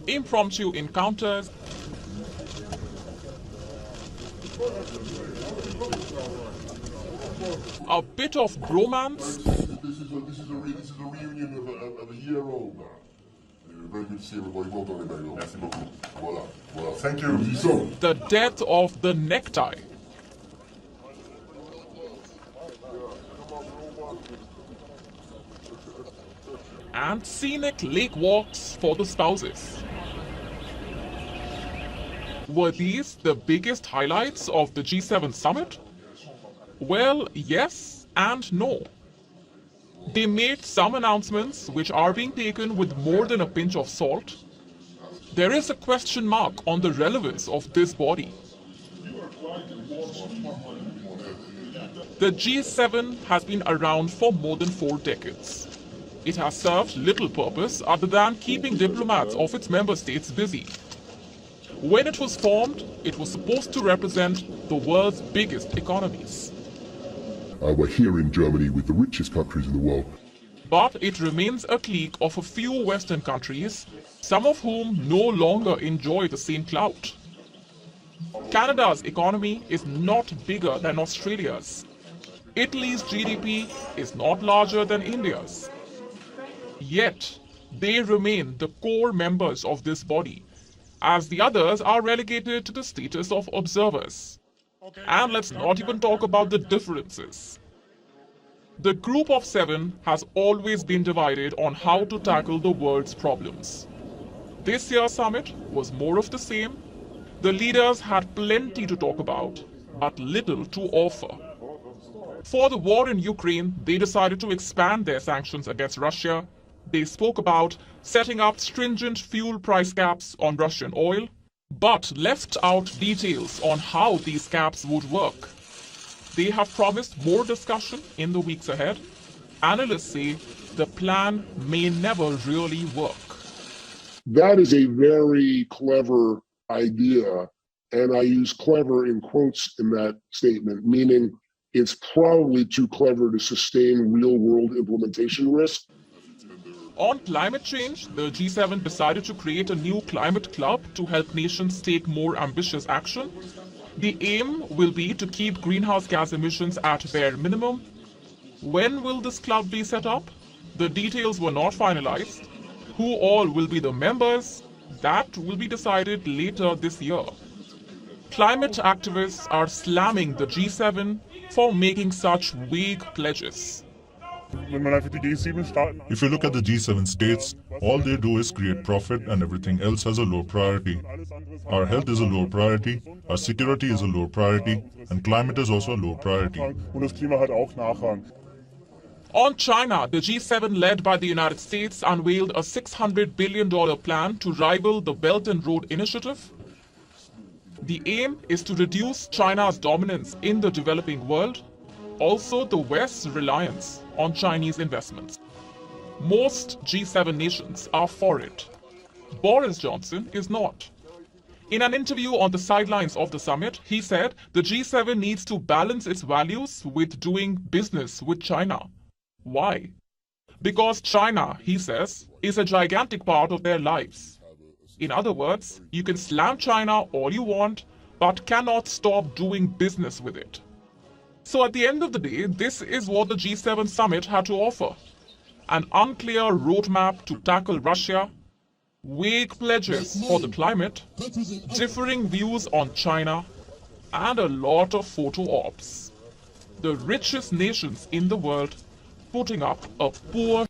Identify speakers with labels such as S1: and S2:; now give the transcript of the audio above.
S1: Impromptu encounters, a bit of bromance.
S2: This is a reunion of a year old now. Very good to see everybody. Well done, Emmanuel. Merci beaucoup. Voilà. Voilà. Thank you.
S1: The death of the necktie. And scenic lake walks for the spouses. Were these the biggest highlights of the G7 summit? Well, yes and no. They made some announcements which are being taken with more than a pinch of salt. There is a question mark on the relevance of this body. The G7 has been around for more than 4 decades. It has served little purpose other than keeping diplomats of its member states busy. When it was formed, it was supposed to represent the world's biggest economies.
S2: We're here in Germany with the richest countries in the world.
S1: But it remains a clique of a few Western countries, some of whom no longer enjoy the same clout. Canada's economy is not bigger than Australia's. Italy's GDP is not larger than India's. Yet, they remain the core members of this body, as the others are relegated to the status of observers. And let's not even talk about the differences. The Group of 7 has always been divided on how to tackle the world's problems. This year's summit was more of the same. The leaders had plenty to talk about, but little to offer. For the war in Ukraine, they decided to expand their sanctions against Russia. They spoke about setting up stringent fuel price caps on Russian oil, but left out details on how these caps would work. They have promised more discussion in the weeks ahead. Analysts say the plan may never really work.
S2: That is a very clever idea, and I use clever in quotes in that statement, meaning it's probably too clever to sustain real-world implementation risk.
S1: On climate change, the G7 decided to create a new climate club to help nations take more ambitious action. The aim will be to keep greenhouse gas emissions at bare minimum. When will this club be set up? The details were not finalized. Who all will be the members? That will be decided later this year. Climate activists are slamming the G7 for making such vague pledges.
S3: If you look at the G7 states, all they do is create profit and everything else has a low priority. Our health is a low priority, our security is a low priority, and climate is also a low priority.
S1: On China, the G7 led by the United States unveiled a $600 billion plan to rival the Belt and Road Initiative. The aim is to reduce China's dominance in the developing world, also the West's reliance on Chinese investments. Most G7 nations are for it. Boris Johnson is not. In an interview on the sidelines of the summit, he said the G7 needs to balance its values with doing business with China. Why? Because China, he says, is a gigantic part of their lives. In other words, you can slam China all you want, but cannot stop doing business with it. So at the end of the day, this is what the G7 summit had to offer. An unclear roadmap to tackle Russia, vague pledges for the climate, differing views on China, and a lot of photo ops. The richest nations in the world putting up a poor